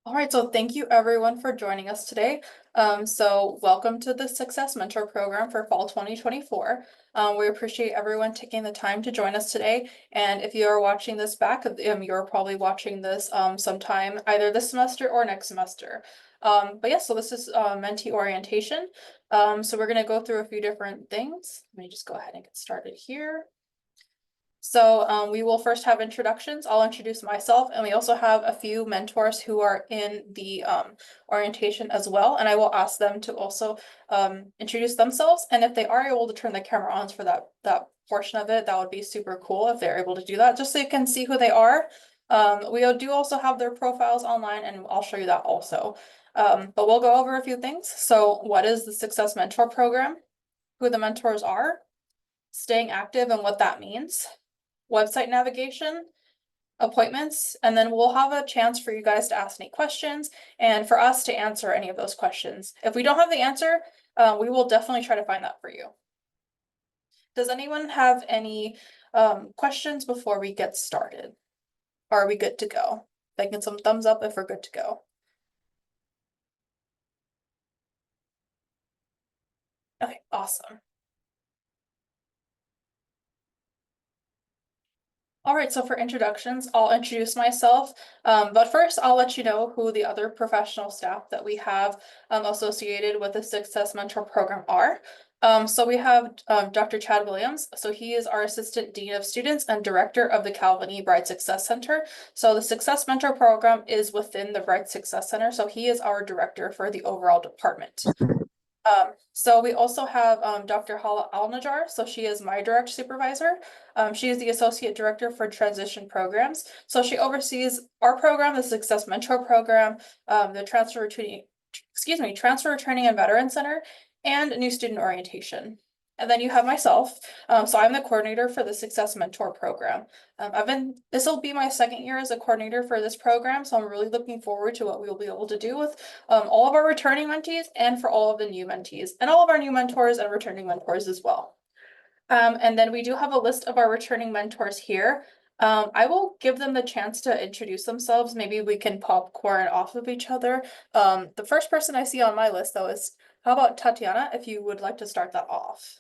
All right, so thank you everyone for joining us today. So welcome to the Success Mentor Program for Fall 2024. We appreciate everyone taking the time to join us today. And if you are watching this back, you're probably watching this sometime either this semester or next semester. But yeah, so this is mentee orientation. So we're going to go through a few different things. Let me just go ahead and get started here. So we will first have introductions. I'll introduce myself, and we also have a few mentors who are in the orientation as well. And I will ask them to also introduce themselves. And if they are able to turn the camera on for that portion of it, that would be super cool if they're able to do that, just so you can see who they are. We do also have their profiles online, and I'll show you that also. But we'll go over a few things. So what is the Success Mentor Program? Who the mentors are, staying active and what that means, website navigation, appointments, and then we'll have a chance for you guys to ask any questions and for us to answer any of those questions. If we don't have the answer, we will definitely try to find that for you. Does anyone have any questions before we get started? Are we good to go? They can some thumbs up if we're good to go. Okay, awesome. All right, so for introductions, I'll introduce myself, but first I'll let you know who the other professional staff that we have associated with the Success Mentor Program are. So we have Dr. Chad Williams. So he is our Assistant Dean of Students and Director of the Calvin E. Bright Success Center. So the Success Mentor Program is within the Bright Success Center. So he is our director for the overall department. So we also have Dr. Hala Al-Najjar. So she is my direct supervisor. She is the Associate Director for Transition Programs. So she oversees our program, the Success Mentor Program, the Transfer Training and Veteran Center, and New Student Orientation. And then you have myself. So I'm the coordinator for the Success Mentor Program. This will be my second year as a coordinator for this program, so I'm really looking forward to what we will be able to do with all of our returning mentees and for all of the new mentees and all of our new mentors and returning mentors as well. And then we do have a list of our returning mentors here. I will give them the chance to introduce themselves. Maybe we can popcorn off of each other. The first person I see on my list though is, how about Tatiana, if you would like to start that off?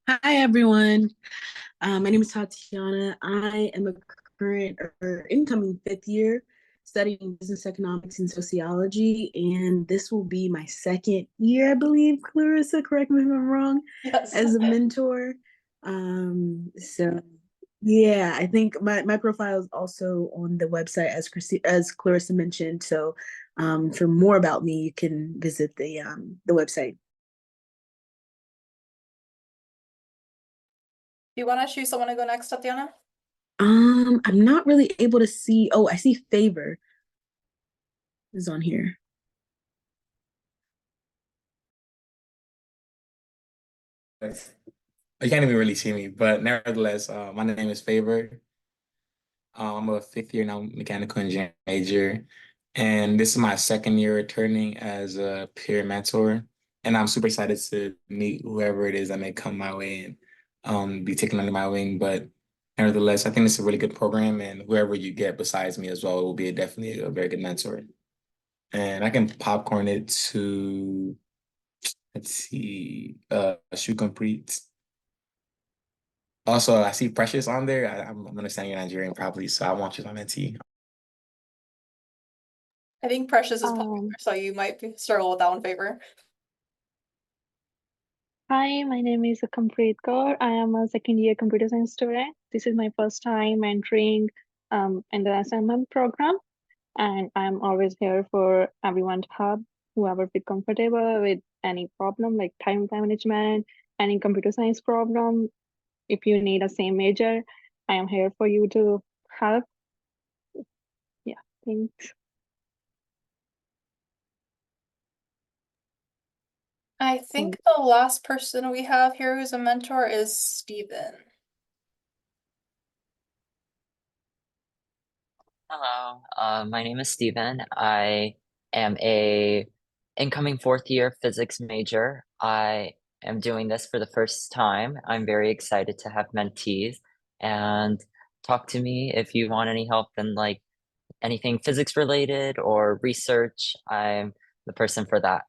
Hi, everyone. My name is Tatiana. I am a current or incoming fifth year studying business economics and sociology, and this will be my second year, I believe. Clarissa, correct me if I'm wrong, Yes. as a mentor. So yeah, I think my profile is also on the website as Clarissa mentioned. So for more about me, you can visit the website. Do you want to choose someone to go next, Tatiana? I'm not really able to see. Oh, I see Favor is on here. You can't even really see me, but nevertheless, my name is Favor. I'm a fifth year now mechanical engineering major, and this is my second year returning as a peer mentor. And I'm super excited to meet whoever it is that may come my way and be taken under my wing. But nevertheless, I think it's a really good program, and whoever you get besides me as well will be definitely a very good mentor. And I can popcorn it to, let's see, Shoe Complete. Also, I see Precious on there. I'm understanding you're Nigerian probably, so I want you on Mentee. I think Precious is popular, Um, so you might struggle with that one, Favor. Hi, my name is Kampreet Kaur. I am a second year computer science student. This is my first time entering in the assignment program, and I'm always here for everyone to help whoever feel comfortable with any problem like time management, any computer science problem. If you need a same major, I am here for you to help. Yeah, thanks. I think the last person we have here who's a mentor is Steven. Hello, my name is Steven. I am a incoming fourth year physics major. I am doing this for the first time. I'm very excited to have mentees and talk to me if you want any help in like anything physics related or research, I'm the person for that.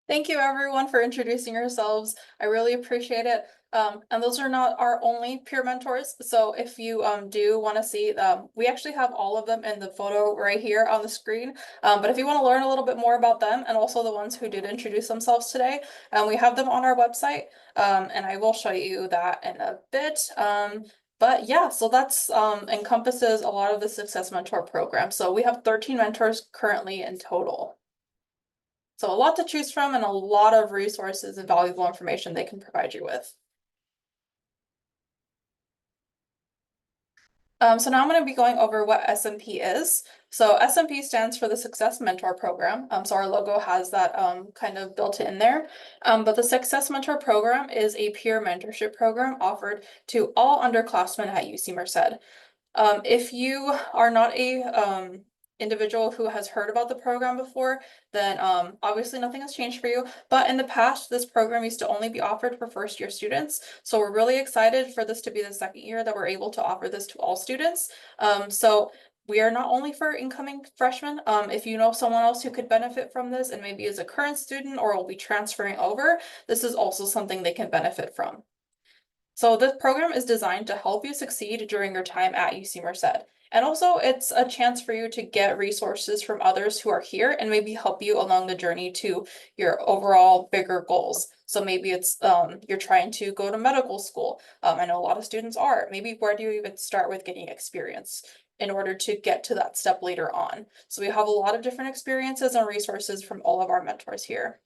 Thank you everyone for introducing yourselves. I really appreciate it. And those are not our only peer mentors. So if you do want to see them, we actually have all of them in the photo right here on the screen. But if you want to learn a little bit more about them and also the ones who did introduce themselves today, we have them on our website. And I will show you that in a bit. But yeah, so that's encompasses a lot of the Success Mentor program. So we have 13 mentors currently in total. So a lot to choose from and a lot of resources and valuable information they can provide you with. So now I'm going to be going over what SMP is. So SMP stands for the Success Mentor Program. So our logo has that kind of built in there. But the Success Mentor Program is a peer mentorship program offered to all underclassmen at UC Merced. If you are not a individual who has heard about the program before, then obviously nothing has changed for you. But in the past, this program used to only be offered for first year students. So we're really excited for this to be the second year that we're able to offer this to all students. So we are not only for incoming freshmen. If you know someone else who could benefit from this and maybe is a current student or will be transferring over, this is also something they can benefit from. So this program is designed to help you succeed during your time at UC Merced. And also it's a chance for you to get resources from others who are here and maybe help you along the journey to your overall bigger goals. So maybe it's you're trying to go to medical school. I know a lot of students are. Maybe where do you even start with getting experience in order to get to that step later on? So we have a lot of different experiences and resources from all of our mentors here.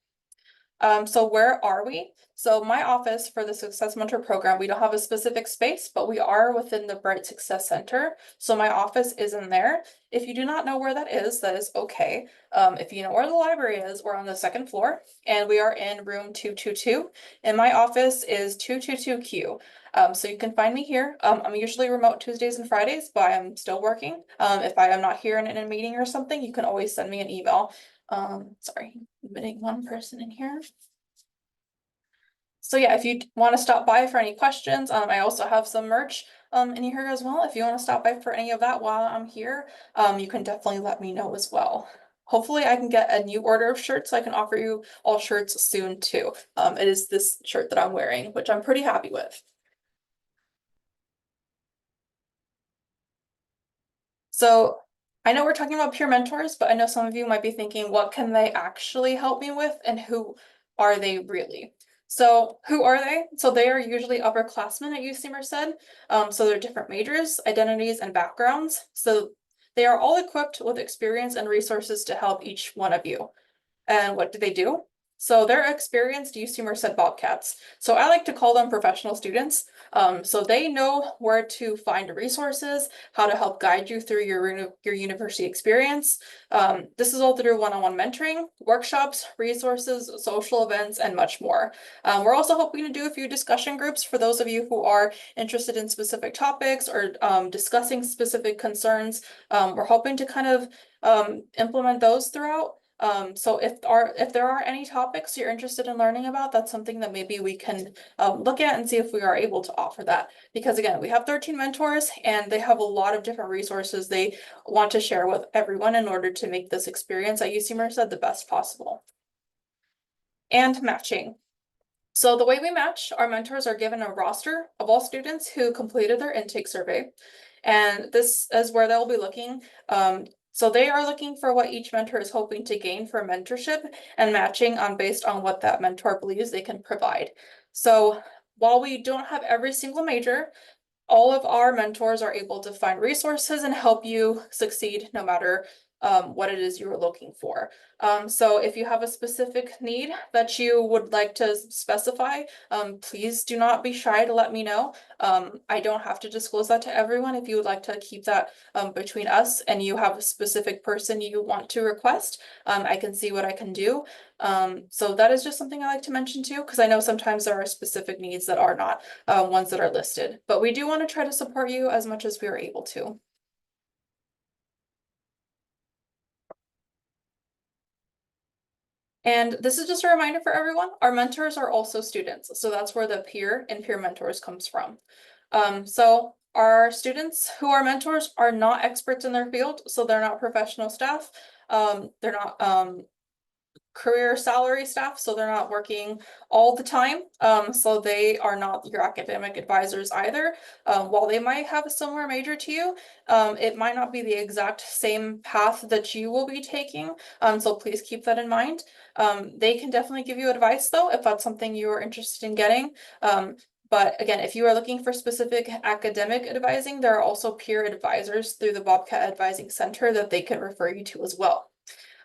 So where are we? So my office for the Success Mentor program, we don't have a specific space, but we are within the Bright Success Center. So my office is in there. If you do not know where that is okay. If you know where the library is, we're on the second floor and we are in room 222. And my office is 222Q. So you can find me here. I'm usually remote Tuesdays and Fridays, but I'm still working. If I am not here in a meeting or something, you can always send me an email. Sorry, admitting one person in here. So yeah, if you want to stop by for any questions, I also have some merch in here as well. If you want to stop by for any of that while I'm here, you can definitely let me know as well. Hopefully I can get a new order of shirts so I can offer you all shirts soon too. It is this shirt that I'm wearing, which I'm pretty happy with. So I know we're talking about peer mentors, but I know some of you might be thinking, what can they actually help me with and who are they really? So who are they? So they are usually upperclassmen at UC Merced. So they're different majors, identities, and backgrounds. So they are all equipped with experience and resources to help each one of you. And what do they do? So they're experienced UC Merced Bobcats. So I like to call them professional students. So they know where to find resources, how to help guide you through your university experience. This is all through one-on-one mentoring, workshops, resources, social events, and much more. We're also hoping to do a few discussion groups for those of you who are interested in specific topics or discussing specific concerns. We're hoping to kind of implement those throughout. So if there are any topics you're interested in learning about, that's something that maybe we can look at and see if we are able to offer that. Because again, we have 13 mentors and they have a lot of different resources they want to share with everyone in order to make this experience at UC Merced the best possible. And matching. So the way we match, our mentors are given a roster of all students who completed their intake survey. And this is where they'll be looking. So they are looking for what each mentor is hoping to gain for mentorship and matching based on what that mentor believes they can provide. So while we don't have every single major, all of our mentors are able to find resources and help you succeed no matter what it is you are looking for. So if you have a specific need that you would like to specify, please do not be shy to let me know. I don't have to disclose that to everyone. If you would like to keep that between us and you have a specific person you want to request, I can see what I can do. So that is just something I like to mention too, because I know sometimes there are specific needs that are not ones that are listed, but we do want to try to support you as much as we are able to. And this is just a reminder for everyone, our mentors are also students. So that's where the peer and peer mentors comes from. So Our students who are mentors are not experts in their field, so they're not professional staff. They're not career salary staff, so they're not working all the time. So they are not your academic advisors either. While they might have a similar major to you, it might not be the exact same path that you will be taking. So please keep that in mind. They can definitely give you advice though, if that's something you are interested in getting. But again, if you are looking for specific academic advising, there are also peer advisors through the Bobcat Advising Center that they can refer you to as well.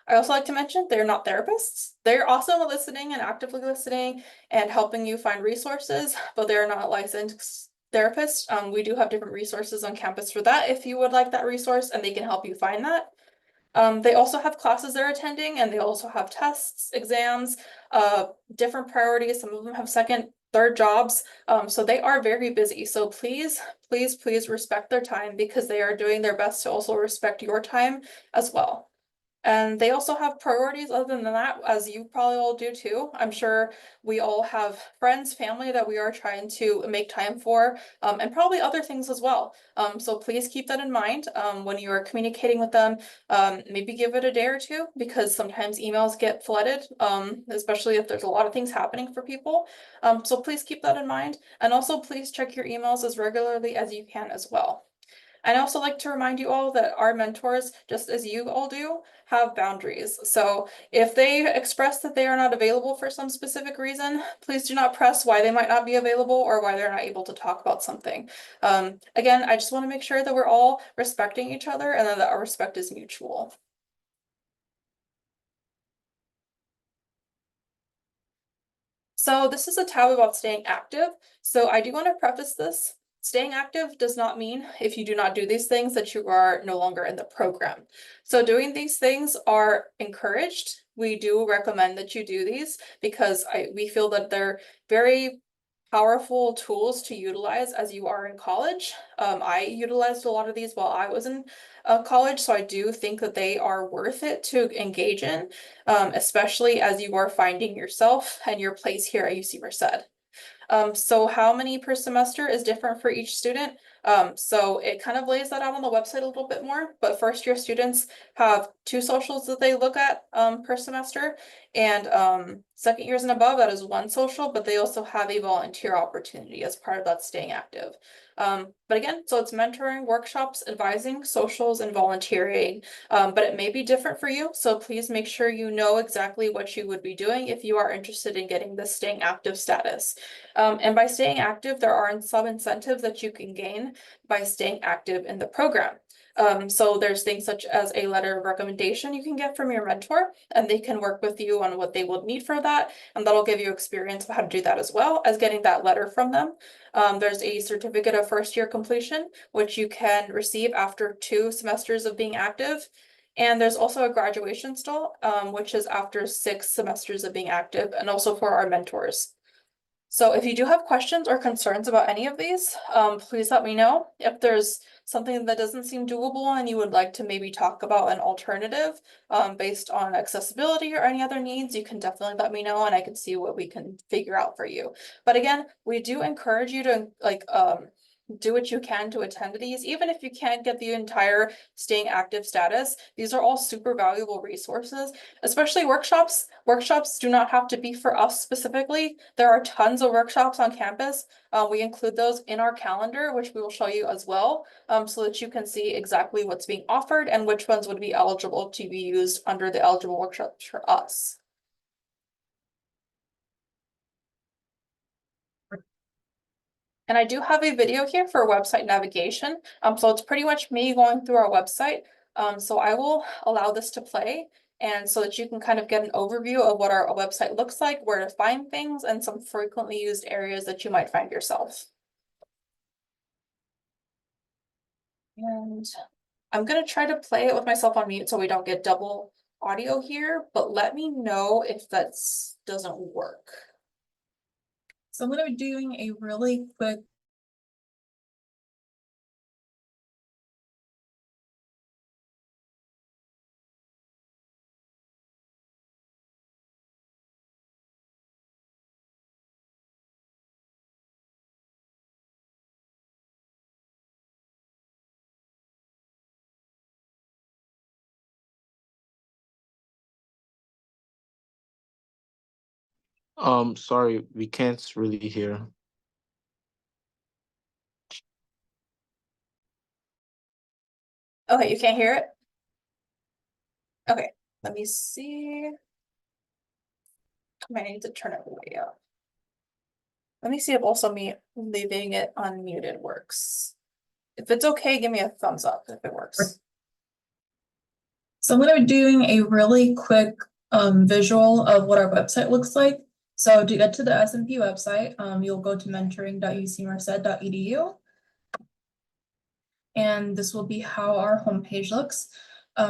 I also like to mention they're not therapists. They're also listening and actively listening and helping you find resources, but they're not licensed therapists. We do have different resources on campus for that if you would like that resource, and they can help you find that. They also have classes they're attending, and they also have tests, exams, different priorities. Some of them have second, third jobs. So they are very busy. So please, please, please respect their time, because they are doing their best to also respect your time as well. And they also have priorities other than that, as you probably all do too. I'm sure we all have friends, family that we are trying to make time for, and probably other things as well. So please keep that in mind when you are communicating with them. Maybe give it a day or two, because sometimes emails get flooded, especially if there's a lot of things happening for people. So please keep that in mind. And also please check your emails as regularly as you can as well. I'd also like to remind you all that our mentors, just as you all do, have boundaries. So if they express that they are not available for some specific reason, please do not press why they might not be available or why they're not able to talk about something. Again, I just want to make sure that we're all respecting each other and that our respect is mutual. So this is a tab about staying active. So I do want to preface this. Staying active does not mean if you do not do these things that you are no longer in the program. So doing these things are encouraged. We do recommend that you do these because we feel that they're very powerful tools to utilize as you are in college. I utilized a lot of these while I was in college, so I do think that they are worth it to engage in, especially as you are finding yourself and your place here at UC Merced. So how many per semester is different for each student. So it kind of lays that out on the website a little bit more, but first year students have 2 socials that they look at per semester, and second years and above, that is 1 social, but they also have a volunteer opportunity as part of that staying active. But again, so it's mentoring, workshops, advising, socials, and volunteering, but it may be different for you. So please make sure you know exactly what you would be doing if you are interested in getting the staying active status. And by staying active, there are some incentives that you can gain by staying active in the program. So there's things such as a letter of recommendation you can get from your mentor, and they can work with you on what they will need for that, and that'll give you experience of how to do that, as well as getting that letter from them. There's a certificate of first year completion, which you can receive after 2 semesters of being active. And there's also a graduation stall, which is after 6 semesters of being active, and also for our mentors. So if you do have questions or concerns about any of these, please let me know. If there's something that doesn't seem doable and you would like to maybe talk about an alternative based on accessibility or any other needs, you can definitely let me know and I can see what we can figure out for you. But again, we do encourage you to do what you can to attend these, even if you can't get the entire staying active status. These are all super valuable resources, especially workshops. Workshops do not have to be for us specifically. There are tons of workshops on campus. We include those in our calendar, which we will show you as well, so that you can see exactly what's being offered and which ones would be eligible to be used under the eligible workshops for us. And I do have a video here for website navigation. So it's pretty much me going through our website. So I will allow this to play, and so that you can kind of get an overview of what our website looks like, where to find things, and some frequently used areas that you might find yourself. And I'm gonna try to play it with myself on mute so we don't get double audio here, but let me know if that doesn't work. So I'm gonna be doing a really quick Sorry, we can't really hear. Okay, you can't hear it? Okay, let me see. I might need to turn it way up. Let me see if also me leaving it unmuted works. If it's okay, give me a thumbs up if it works. So I'm going to be doing a really quick visual of what our website looks like. So to get to the SMP website, you'll go to mentoring.ucmerced.edu. And this will be how our homepage looks.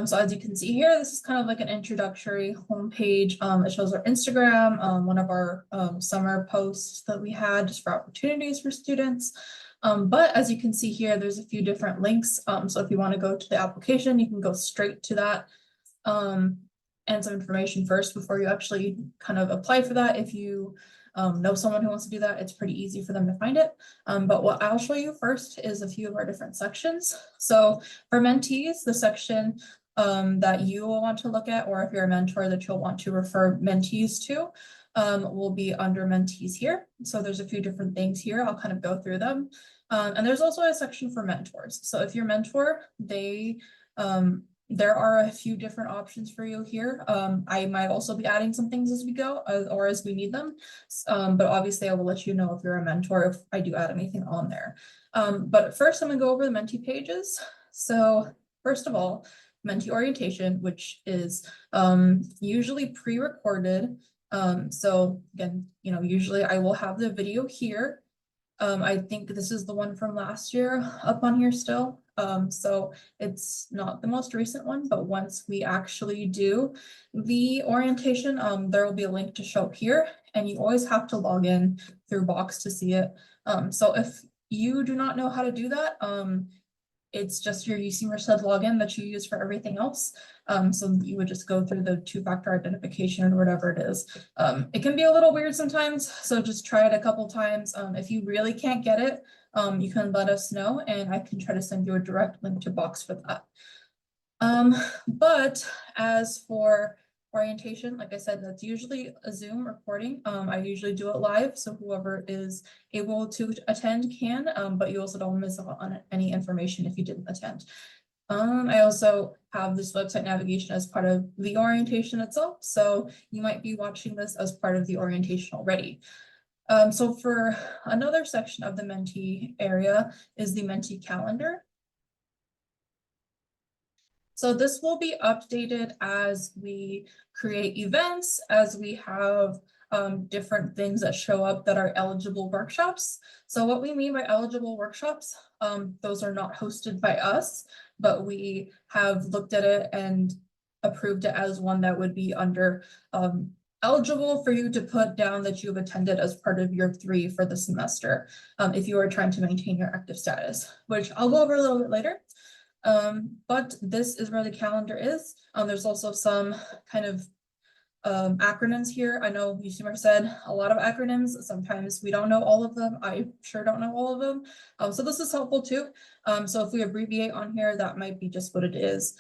So as you can see here, this is kind of like an introductory homepage. It shows our Instagram, one of our summer posts that we had just for opportunities for students. But as you can see here, there's a few different links. So if you want to go to the application, you can go straight to that. And some information first before you actually kind of apply for that. If you know someone who wants to do that, it's pretty easy for them to find it. But what I'll show you first is a few of our different sections. So for mentees, the section that you will want to look at, or if you're a mentor that you'll want to refer mentees to, will be under mentees here. So there's a few different things here. I'll kind of go through them. And there's also a section for mentors. So if you're a mentor, there are a few different options for you here. I might also be adding some things as we go or as we need them. But obviously I will let you know if you're a mentor, if I do add anything on there. But first I'm gonna go over the mentee pages. So first of all, mentee orientation, which is usually pre-recorded. So again, usually I will have the video here. I think this is the one from last year up on here still. So it's not the most recent one, but once we actually do the orientation, there will be a link to show up here, and you always have to log in through Box to see it. So if you do not know how to do that, it's just your UC Merced login that you use for everything else. So you would just go through the two-factor identification or whatever it is. It can be a little weird sometimes, so just try it a couple times. If you really can't get it, you can let us know and I can try to send you a direct link to Box for that. But as for orientation, like I said, that's usually a Zoom recording. I usually do it live, so whoever is able to attend can, but you also don't miss out on any information if you didn't attend. I also have this website navigation as part of the orientation itself, so you might be watching this as part of the orientation already. So for another section of the mentee area is the mentee calendar. So this will be updated as we create events, as we have different things that show up that are eligible workshops. So what we mean by eligible workshops, those are not hosted by us, but we have looked at it and approved it as one that would be under eligible for you to put down that you've attended as part of year 3 for the semester, if you are trying to maintain your active status, which I'll go over a little bit later. But this is where the calendar is. There's also some kind of acronyms here. I know UC Merced a lot of acronyms. Sometimes we don't know all of them. I sure don't know all of them. So this is helpful too. So if we abbreviate on here, that might be just what it is.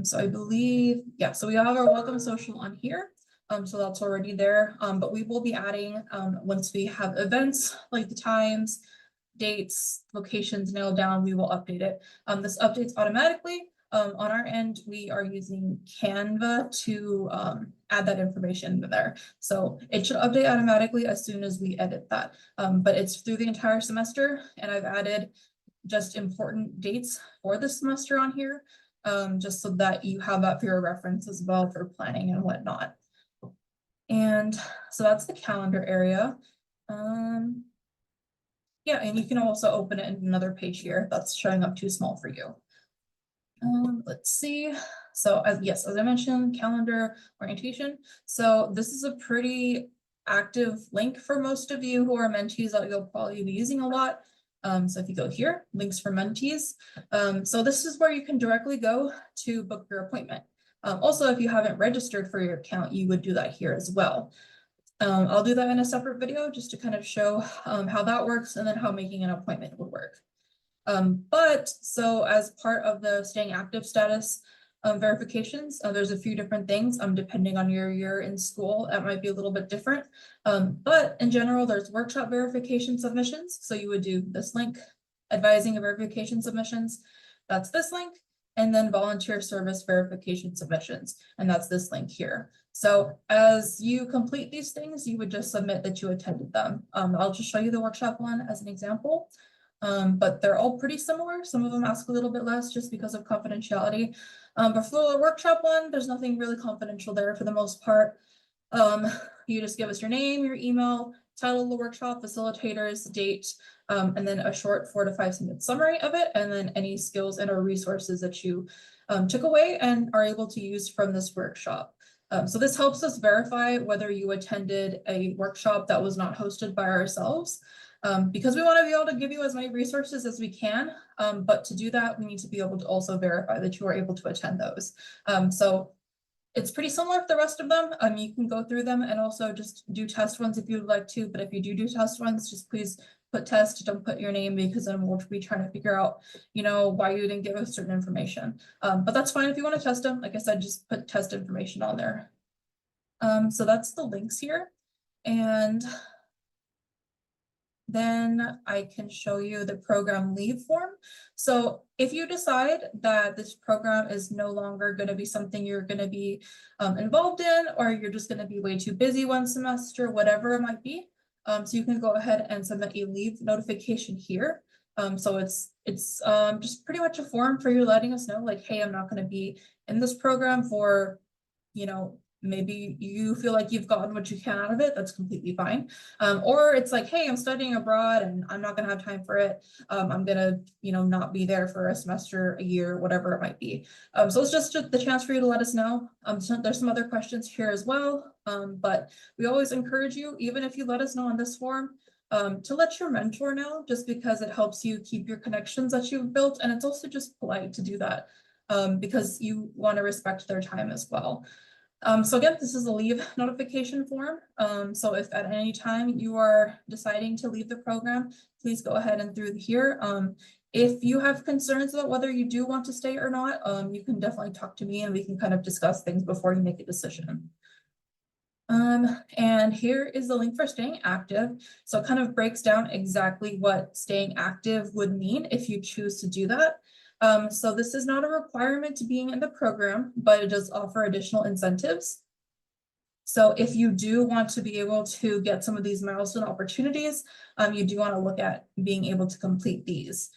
So I believe, yeah, so we have our welcome social on here. So that's already there. But we will be adding, once we have events like the times, dates, locations nailed down, we will update it. This updates automatically. On our end, we are using Canva to add that information into there. So it should update automatically as soon as we edit that. But it's through the entire semester, and I've added just important dates for the semester on here, just so that you have that for your reference as well for planning and whatnot. And so that's the calendar area. Yeah, and you can also open it in another page here that's showing up too small for you. Let's see. So yes, as I mentioned, calendar orientation. So this is a pretty active link for most of you who are mentees that you'll probably be using a lot. So if you go here, links for mentees. So this is where you can directly go to book your appointment. Also, if you haven't registered for your account, you would do that here as well. I'll do that in a separate video just to kind of show how that works and then how making an appointment would work. But so as part of the staying active status, verifications. There's a few different things, depending on your year in school, that might be a little bit different. But in general, there's workshop verification submissions. So you would do this link, advising of verification submissions. That's this link. And then volunteer service verification submissions. And that's this link here. So as you complete these things, you would just submit that you attended them. I'll just show you the workshop one as an example. But they're all pretty similar. Some of them ask a little bit less just because of confidentiality. But for the workshop one, there's nothing really confidential there for the most part. You just give us your name, your email, title of the workshop, facilitators, date, and then a short 4 to 5 minute summary of it, and then any skills and or resources that you took away and are able to use from this workshop. So this helps us verify whether you attended a workshop that was not hosted by ourselves, because we want to be able to give you as many resources as we can. But to do that, we need to be able to also verify that you are able to attend those. So it's pretty similar to the rest of them. You can go through them and also just do test ones if you'd like to. But if you do test ones, just please put test, don't put your name, because then we'll be trying to figure out, you know, why you didn't give us certain information. But that's fine if you want to test them. Like I said, just put test information on there. So that's the links here. And then I can show you the program leave form. So if you decide that this program is no longer going to be something you're going to be involved in, or you're just going to be way too busy one semester, whatever it might be, so you can go ahead and submit a leave notification here. So it's just pretty much a form for you letting us know, like, hey, I'm not going to be in this program for, you know, maybe you feel like you've gotten what you can out of it. That's completely fine. Or it's like, hey, I'm studying abroad and I'm not gonna have time for it. I'm gonna, you know, not be there for a semester, a year, whatever it might be. So it's just the chance for you to let us know. So there's some other questions here as well. But we always encourage you, even if you let us know on this form, to let your mentor know, just because it helps you keep your connections that you've built. And it's also just polite to do that, because you want to respect their time as well. So again, this is a leave notification form. So if at any time you are deciding to leave the program, please go ahead and through here. If you have concerns about whether you do want to stay or not, you can definitely talk to me and we can kind of discuss things before you make a decision. And here is the link for staying active. So it kind of breaks down exactly what staying active would mean if you choose to do that. So this is not a requirement to being in the program, but it does offer additional incentives. So if you do want to be able to get some of these milestone opportunities, you do want to look at being able to complete these.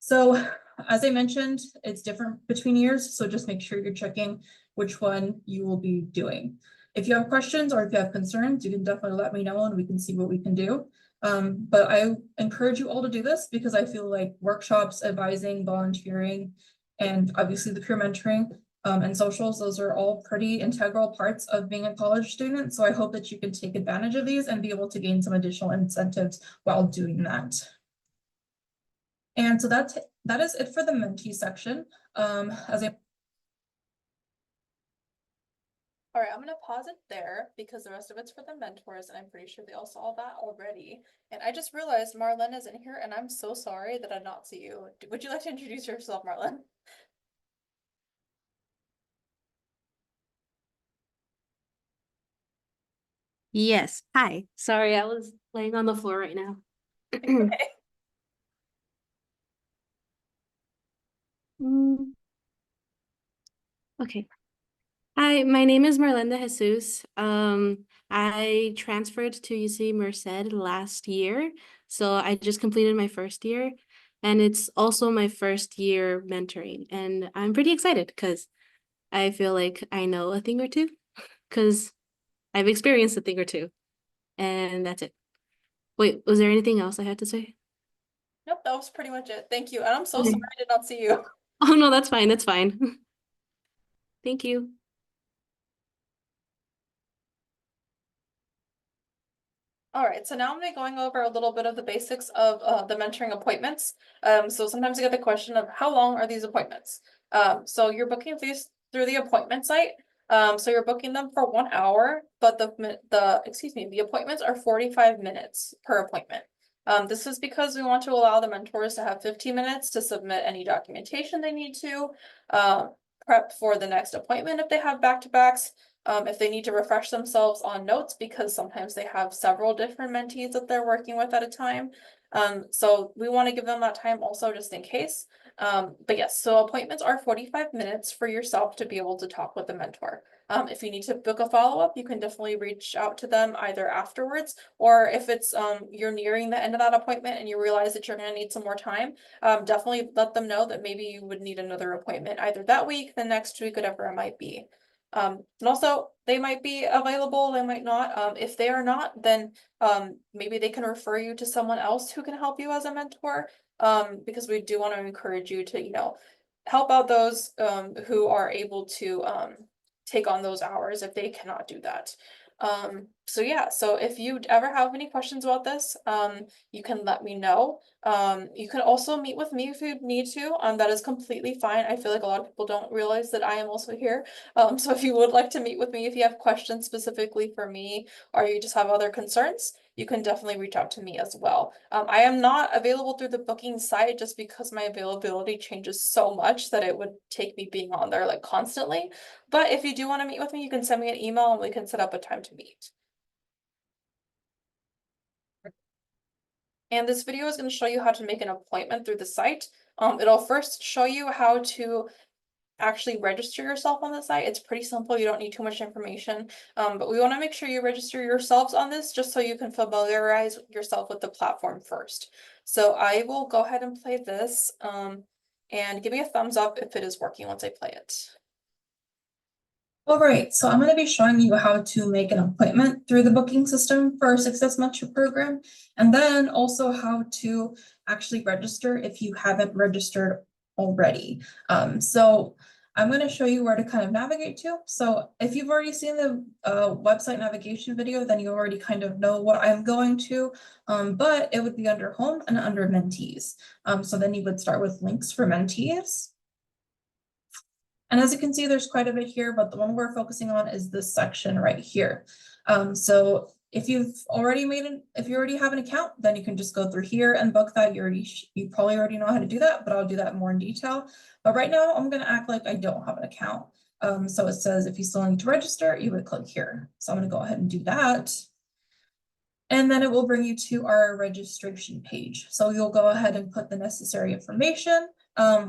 So as I mentioned, it's different between years, so just make sure you're checking which one you will be doing. If you have questions or if you have concerns, you can definitely let me know and we can see what we can do. But I encourage you all to do this because I feel like workshops, advising, volunteering, and obviously the peer mentoring and socials, those are all pretty integral parts of being a college student. So I hope that you can take advantage of these and be able to gain some additional incentives while doing that. And so that is it for the Mentee section. All right, I'm gonna pause it there because the rest of it's for the mentors and I'm pretty sure they all saw that already. And I just realized Marlene is in here and I'm so sorry that I did not see you. Would you like to introduce yourself, Marlene? Yes. Hi. Sorry, I was laying on the floor right now. Okay. Mm, Okay. Hi, my name is Marlenda Jesus. I transferred to UC Merced last year, so I just completed my first year, and it's also my first year mentoring, and I'm pretty excited because I feel like I know a thing or two, because I've experienced a thing or two, and that's it. Wait, was there anything else I had to say? Nope, that was pretty much it. Thank you. And I'm so Okay. sorry I did not see you. Oh no, that's fine. That's fine. Thank you. All right, so now I'm gonna be going over a little bit of the basics of the mentoring appointments. So sometimes I get the question of how long are these appointments? So you're booking these through the appointment site. So you're booking them for 1 hour, but the appointments are 45 minutes per appointment. This is because we want to allow the mentors to have 15 minutes to submit any documentation they need to. prep for the next appointment if they have back-to-backs, if they need to refresh themselves on notes, because sometimes they have several different mentees that they're working with at a time. So we want to give them that time also just in case. But yes, so appointments are 45 minutes for yourself to be able to talk with the mentor. If you need to book a follow-up, you can definitely reach out to them either afterwards, or if it's you're nearing the end of that appointment and you realize that you're going to need some more time, definitely let them know that maybe you would need another appointment either that week, the next week, whatever it might be. And also they might be available, they might not. If they are not, then maybe they can refer you to someone else who can help you as a mentor. Because we do want to encourage you to, you know, help out those who are able to take on those hours if they cannot do that. So yeah, so if you ever have any questions about this, you can let me know. You can also meet with me if you need to. That is completely fine. I feel like a lot of people don't realize that I am also here. So if you would like to meet with me, if you have questions specifically for me, or you just have other concerns, you can definitely reach out to me as well. I am not available through the booking site just because my availability changes so much that it would take me being on there like constantly. But if you do want to meet with me, you can send me an email and we can set up a time to meet. And this video is going to show you how to make an appointment through the site. It'll first show you how to actually register yourself on the site. It's pretty simple. You don't need too much information. But we want to make sure you register yourselves on this just so you can familiarize yourself with the platform first. So I will go ahead and play this and give me a thumbs up if it is working once I play it. All right, so I'm going to be showing you how to make an appointment through the booking system for our Success Mentor program, and then also how to actually register if you haven't registered already. So I'm going to show you where to kind of navigate to. So if you've already seen the website navigation video, then you already kind of know what I'm going to, but it would be under Home and under Mentees. So then you would start with links for mentees. And as you can see, there's quite a bit here, but the one we're focusing on is this section right here. So if you already have an account, then you can just go through here and book that. You probably already know how to do that, but I'll do that more in detail. But right now I'm going to act like I don't have an account. So it says if you still need to register, you would click here. So I'm going to go ahead and do that. And then it will bring you to our registration page. So you'll go ahead and put the necessary information.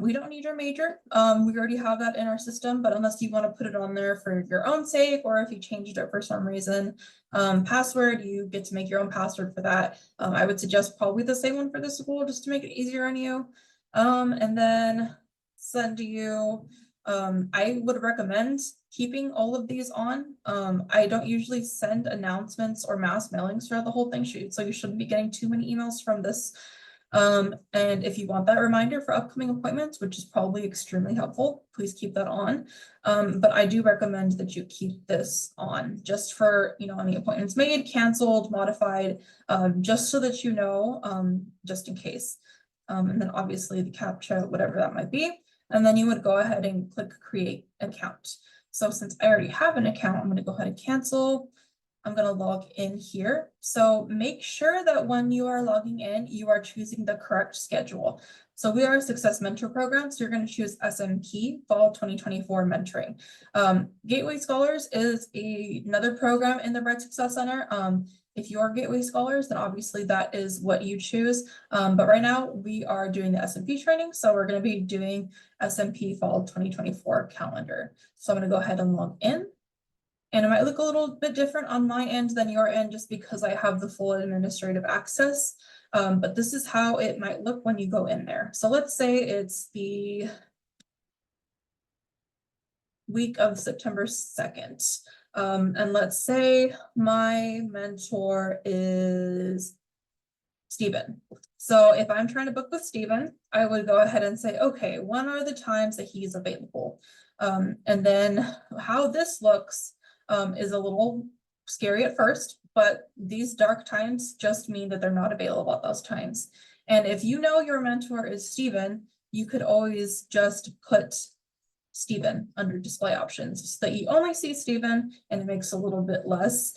We don't need your major. We already have that in our system, but unless you want to put it on there for your own sake, or if you changed it for some reason, password, you get to make your own password for that. I would suggest probably the same one for the school just to make it easier on you. And then send you, I would recommend keeping all of these on. I don't usually send announcements or mass mailings throughout the whole thing, so you shouldn't be getting too many emails from this. And if you want that reminder for upcoming appointments, which is probably extremely helpful, please keep that on. But I do recommend that you keep this on just for, you know, any appointments made, canceled, modified, just so that you know, just in case. And then obviously the CAPTCHA, whatever that might be. And then you would go ahead and click create account. So since I already have an account, I'm going to go ahead and cancel. I'm going to log in here. So make sure that when you are logging in, you are choosing the correct schedule. So we are a Success Mentor program, so you're going to choose SMP, Fall 2024 Mentoring. Gateway Scholars is another program in the Bright Success Center. If you are Gateway Scholars, then obviously that is what you choose. But right now we are doing the SMP training, so we're going to be doing SMP Fall 2024 calendar. So I'm going to go ahead and log in. And it might look a little bit different on my end than your end just because I have the full administrative access. But this is how it might look when you go in there. So let's say it's the week of September 2nd. And let's say my mentor is Stephen. So if I'm trying to book with Stephen, I would go ahead and say, okay, when are the times that he's available? And then how this looks is a little scary at first, but these dark times just mean that they're not available at those times. And if you know your mentor is Stephen, you could always just put Stephen under display options so that you only see Stephen, and it makes a little bit less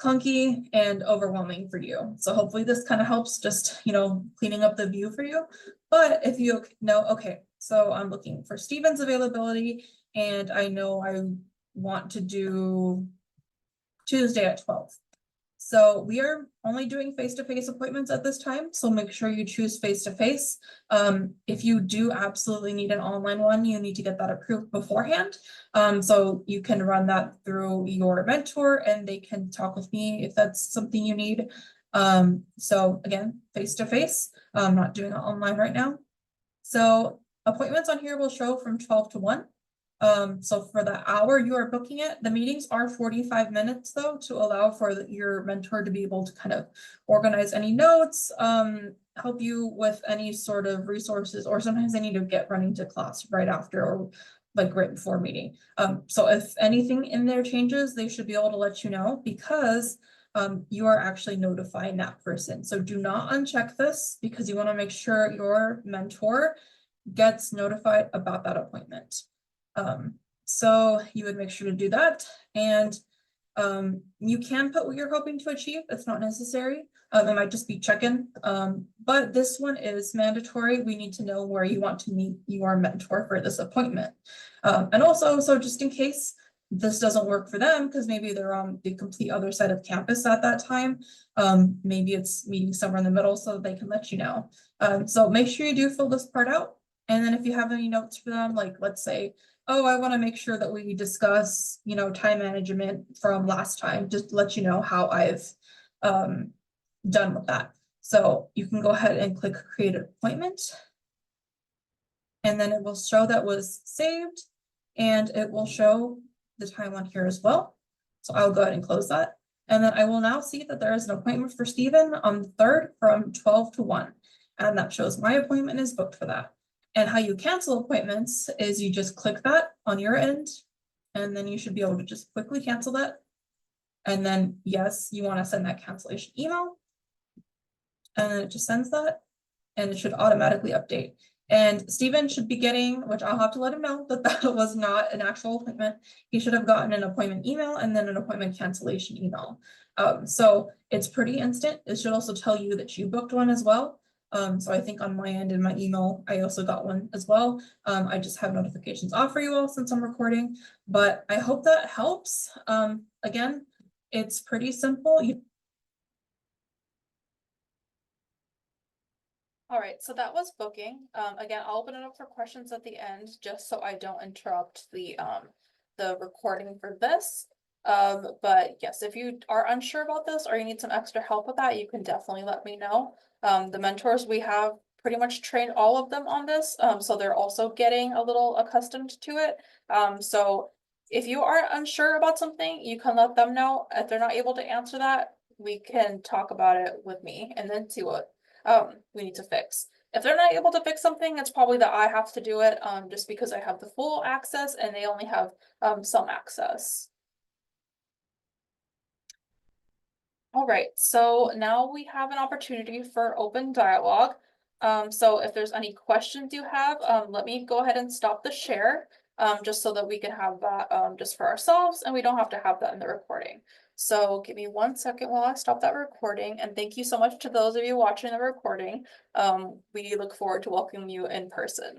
clunky and overwhelming for you. So hopefully this kind of helps just, you know, cleaning up the view for you. But if you know, okay, so I'm looking for Stephen's availability and I know I want to do Tuesday at 12. So we are only doing face-to-face appointments at this time, so make sure you choose face-to-face. If you do absolutely need an online one, you need to get that approved beforehand. So you can run that through your mentor and they can talk with me if that's something you need. So again, face-to-face, not doing it online right now. So appointments on here will show from 12 to 1. So for the hour you are booking it, the meetings are 45 minutes though, to allow for your mentor to be able to kind of organize any notes, help you with any sort of resources, or sometimes they need to get running to class right after or like right before meeting. So if anything in there changes, they should be able to let you know, because you are actually notifying that person. So do not uncheck this, because you want to make sure your mentor gets notified about that appointment. So you would make sure to do that, and you can put what you're hoping to achieve. It's not necessary. It might just be check-in. But this one is mandatory. We need to know where you want to meet your mentor for this appointment. And also, so just in case this doesn't work for them, because maybe they're on the complete other side of campus at that time, maybe it's meeting somewhere in the middle, so that they can let you know. So make sure you do fill this part out. And then if you have any notes for them, like let's say, oh, I want to make sure that we discuss, you know, time management from last time, just to let you know how I've done with that. So you can go ahead and click create an appointment. And then it will show that was saved, and it will show the time on here as well. So I'll go ahead and close that. And then I will now see that there is an appointment for Stephen on the 3rd from 12 to 1. And that shows my appointment is booked for that. And how you cancel appointments is you just click that on your end, and then you should be able to just quickly cancel that. And then, yes, you want to send that cancellation email. And then it just sends that, and it should automatically update. And Stephen should be getting, which I'll have to let him know that that was not an actual appointment. He should have gotten an appointment email and then an appointment cancellation email. So it's pretty instant. It should also tell you that you booked one as well. So I think on my end in my email, I also got one as well. I just have notifications off for you all since I'm recording, but I hope that helps. Again, it's pretty simple. All right, so that was booking. Again, I'll open it up for questions at the end, just so I don't interrupt the recording for this. But yes, if you are unsure about this or you need some extra help with that, you can definitely let me know. The mentors, we have pretty much trained all of them on this, so they're also getting a little accustomed to it. So if you are unsure about something, you can let them know. If they're not able to answer that, we can talk about it with me and then see what we need to fix. If they're not able to fix something, it's probably that I have to do it, just because I have the full access and they only have some access. All right, so now we have an opportunity for open dialogue. So if there's any questions you have, let me go ahead and stop the share, just so that we can have that just for ourselves and we don't have to have that in the recording. So give me 1 second while I stop that recording, and thank you so much to those of you watching the recording. We look forward to welcoming you in person.